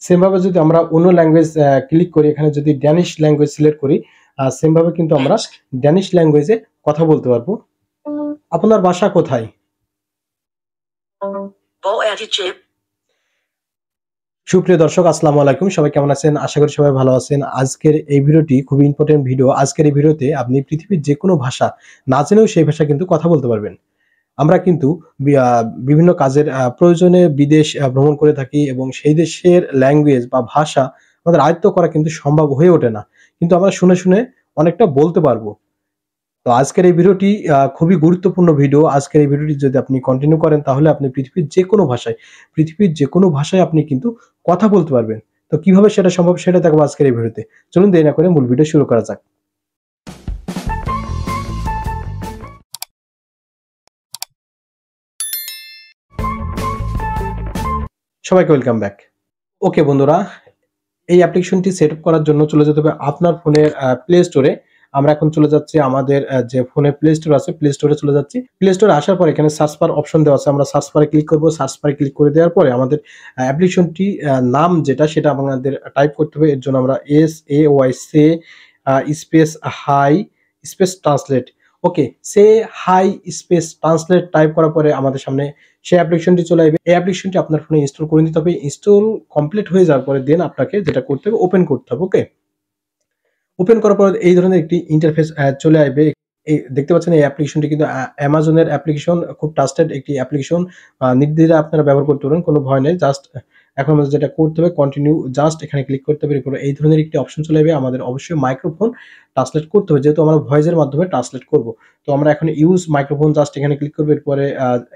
Same ভাবে যদি আমরা অন্য ল্যাঙ্গুয়েজ ক্লিক করি, এখানে যদি ড্যানিশ ল্যাঙ্গুয়েজ সিলেক্ট করি, সেম ভাবে কিন্তু আমরা ড্যানিশ ল্যাঙ্গুয়েজে কথা বলতে পারবো। আপনার বাসা কোথায়? সুপ্রিয় দর্শক, আসসালামু আলাইকুম। সবাই কেমন আছেন? আশা করি সবাই ভালো আছেন। আজকের এই ভিডিওটি খুবই ইম্পর্টেন্ট ভিডিও। আজকের এই ভিডিওতে আপনি পৃথিবীর যেকোনো ভাষা না জেনেও সেই ভাষায় কিন্তু কথা বলতে পারবেন। আমরা কিন্তু বিভিন্ন কাজের প্রয়োজনে বিদেশ ভ্রমণ করে থাকি এবং সেই দেশের ল্যাঙ্গুয়েজ বা ভাষা আমাদের আয়ত্ত করা কিন্তু সম্ভব হয়ে ওঠে না। কিন্তু আমরা শুনে, শুনে অনেকটা বলতে পারবো। তো আজকের এই ভিডিওটি খুবই গুরুত্বপূর্ণ ভিডিও। আজকের এই ভিডিওটি যদি আপনি কন্টিনিউ করেন তাহলে আপনি পৃথিবীর যেকোনো ভাষায় আপনি কিন্তু কথা বলতে পারবেন। তো কিভাবে সেটা সম্ভব সেটা দেখাবো আজকের এই ভিডিওতে। চলুন দেরি না করে মূল ভিডিও শুরু করা যাক। সবাইকে ওয়েলকাম ব্যাক। ওকে বন্ধুরা, এই অ্যাপ্লিকেশনটি সেটআপ করার জন্য চলে যেতে হবে আপনার ফোনের প্লে স্টোরে। আমরা এখন চলে যাচ্ছি আমাদের যে ফোনে প্লে স্টোর আছে, প্লে স্টোরে চলে যাচ্ছি। প্লে স্টোরে আসার পর এখানে সার্চ বার অপশন দেওয়া আছে। আমরা সার্চ বারে ক্লিক করব। সার্চ বারে ক্লিক করে দেওয়ার পরে আমাদের অ্যাপ্লিকেশনটি নাম যেটা সেটা আমাদের টাইপ করতে হবে। এর জন্য আমরা SAY space hi space translate. Okay, say hi space translate type করার পরে আমাদের সামনে সেই অ্যাপ্লিকেশনটি চলে আসবে। এই অ্যাপ্লিকেশনটি আপনার ফোনে ইনস্টল করে নিতে হবে। ইনস্টল কমপ্লিট হয়ে যাওয়ার পরে দেন আপনাকে যেটা করতে হবে, ওপেন করতে হবে। ওকে, ওপেন করার পর এই ধরনের একটি ইন্টারফেস চলে আসবে। এই দেখতে পাচ্ছেন এই অ্যাপ্লিকেশনটি কিন্তু অ্যামাজনের অ্যাপ্লিকেশন, খুব ট্রাস্টেড একটি অ্যাপ্লিকেশন। নির্দ্বিধায় আপনারা ব্যবহার করতে পারেন, কোনো ভয় নেই। জাস্ট এখন আমাদের যেটা করতে হবে কন্টিনিউ, জাস্ট এখানে ক্লিক করতে হবে। এরপরে এই ধরনের একটি অপশন চলে আসবে। আমাদের অবশ্যই মাইক্রোফোন ট্রান্সলেট করতে হবে, যেহেতু আমরা ভয়েসের মাধ্যমে ট্রান্সলেট করব। তো আমরা এখন ইউজ মাইক্রোফোন জাস্ট এখানে ক্লিক করব। এরপরে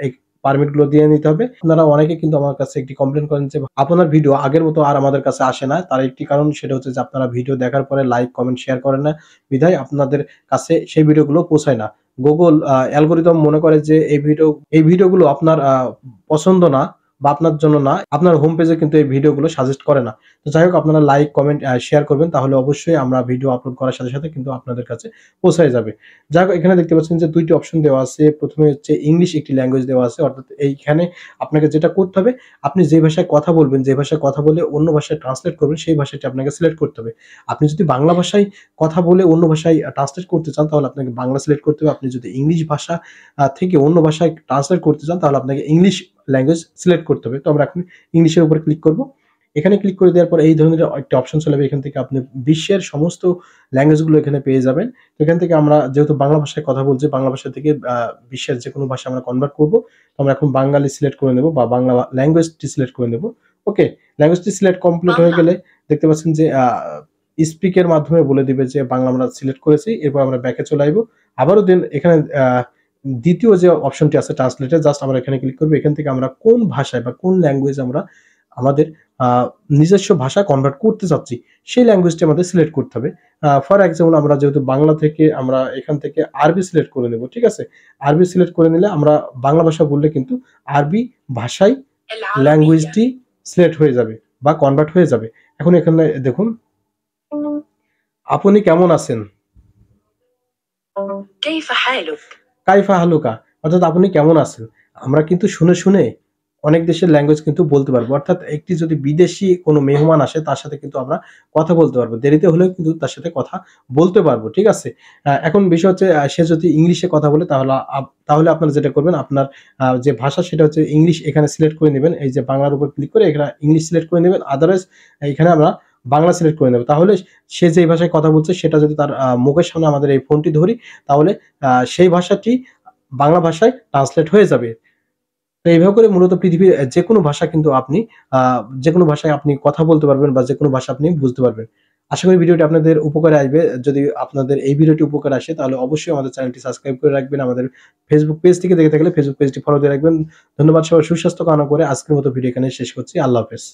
এই পারমিট গুলো দিয়ে নিতে হবে। আপনারা অনেকে কিন্তু আমার কাছে একটি কমপ্লেন করেন যে আপনার ভিডিও আগের মতো আর আমাদের কাছে আসে না। তার একটি কারণ সেটা হচ্ছে যে আপনারা ভিডিও দেখার পরে লাইক, কমেন্ট, শেয়ার করেন না, বিধায় আপনাদের কাছে সেই ভিডিওগুলো পৌঁছায় না। গুগল অ্যালগরিদম মনে করে যে এই ভিডিওগুলো আপনার পছন্দ না বা আপনার জন্য না, আপনার হোম পেজে কিন্তু এই ভিডিওগুলো সাজেস্ট করে না। তো যাই হোক, আপনারা লাইক, কমেন্ট, শেয়ার করবেন, তাহলে অবশ্যই আমরা ভিডিও আপলোড করার সাথে সাথে কিন্তু আপনাদের কাছে পৌঁছায় যাবে। যাই হোক, এখানে দেখতে পাচ্ছেন যে ২টি অপশন দেওয়া আছে। প্রথমে হচ্ছে ইংলিশ একটি ল্যাঙ্গুয়েজ দেওয়া আছে, অর্থাৎ এইখানে আপনাকে যেটা করতে হবে, আপনি যে ভাষায় কথা বলবেন, যে ভাষায় কথা বলে অন্য ভাষায় ট্রান্সলেট করবেন, সেই ভাষাটি আপনাকে সিলেক্ট করতে হবে। আপনি যদি বাংলা ভাষায় কথা বলে অন্য ভাষায় ট্রান্সলেট করতে চান তাহলে আপনাকে বাংলা সিলেক্ট করতে হবে। আপনি যদি ইংলিশ ভাষা থেকে অন্য ভাষায় ট্রান্সলেট করতে চান তাহলে আপনাকে ইংলিশ ল্যাঙ্গুয়েজ সিলেক্ট করতে হবে। তো আমরা এখন ইংলিশের উপর ক্লিক করব। এখানে ক্লিক করে দেওয়ার পর এই ধরনের একটা অপশন চলে আসবে। এখান থেকে আপনি বিশ্বের সমস্ত ল্যাঙ্গুয়েজগুলো এখানে পেয়ে যাবেন। তো এখান থেকে আমরা যেহেতু বাংলা ভাষায় কথা বলছি, বাংলা ভাষা থেকে বিশ্বের যেকোনো ভাষা আমরা কনভার্ট করব। তো আমরা এখন বাঙালি সিলেক্ট করে নেব বা বাংলা ল্যাঙ্গুয়েজটি সিলেক্ট করে নেব। ওকে, ল্যাঙ্গুয়েজটি সিলেক্ট কমপ্লিট হয়ে গেলে দেখতে পাচ্ছেন যে স্পিকের মাধ্যমে বলে দিবে যে বাংলা আমরা সিলেক্ট করেছি। এরপর আমরা ব্যাকে চলে আসবো। আবারও দেন এখানে দ্বিতীয় যে অপশনটি আছে ট্রান্সলেটর, জাস্ট আমরা এখানে ক্লিক করব। এখান থেকে আমরা কোন ভাষায় বা কোন ল্যাঙ্গুয়েজ আমরা আমাদের নিজস্ব ভাষা কনভার্ট করতে চাচ্ছি সেই ল্যাঙ্গুয়েজটি আমাদের সিলেক্ট করতে হবে। ফর এক্সাম্পল, আমরা যেহেতু বাংলা থেকে আমরা এখান থেকে আরবি সিলেক্ট করে নেব। ঠিক আছে, আরবি সিলেক্ট করে নিলে আমরা বাংলা ভাষা বললে কিন্তু আরবি ভাষায় ল্যাঙ্গুয়েজটি সিলেক্ট হয়ে যাবে বা কনভার্ট হয়ে যাবে। এখন এখানে দেখুন, আপনি কেমন আছেন, কাইফা হালুকা, অর্থাৎ আপনি কেমন আছেন। আমরা কিন্তু শুনে শুনে অনেক দেশের ল্যাঙ্গুয়েজ কিন্তু বলতে পারবো। অর্থাৎ একটি যদি বিদেশি কোনো মেহমান আসে তার সাথে কিন্তু আমরা কথা বলতে পারবো, দেরিতে হলেও কিন্তু তার সাথে কথা বলতে পারবো। ঠিক আছে, এখন বিষয় হচ্ছে সে যদি ইংলিশে কথা বলে তাহলে আপনারা যেটা করবেন, আপনার যে ভাষা সেটা হচ্ছে ইংলিশ, এখানে সিলেক্ট করে নেবেন। এই যে বাংলার উপর ক্লিক করে এখানে ইংলিশ সিলেক্ট করে নেবেন। আদারওয়াইজ এখানে আমরা বাংলা সিলেক্ট করে নেব। তাহলে সে যে ভাষায় কথা বলছে সেটা যদি তার মুখের সামনে আমাদের এই ফোনটি ধরি তাহলে সেই ভাষাটি বাংলা ভাষায় ট্রান্সলেট হয়ে যাবে। তো এইভাবে করে মূলত পৃথিবীর যেকোনো ভাষা কিন্তু আপনি যেকোনো ভাষায় আপনি কথা বলতে পারবেন বা যেকোনো ভাষা আপনি বুঝতে পারবেন। আশা করি ভিডিওটি আপনাদের উপকারে আসবে। যদি আপনাদের এই ভিডিওটি উপকারে আসে তাহলে অবশ্যই আমাদের চ্যানেলটি সাবস্ক্রাইব করে রাখবেন। আমাদের ফেসবুক পেজ থেকে দেখে থাকলে ফেসবুক পেজটি ফলো দিয়ে রাখবেন। ধন্যবাদ, সবার সুস্বাস্থ্য কামনা করে আজকের মতো ভিডিও এখানে শেষ করছি। আল্লাহ হাফেজ।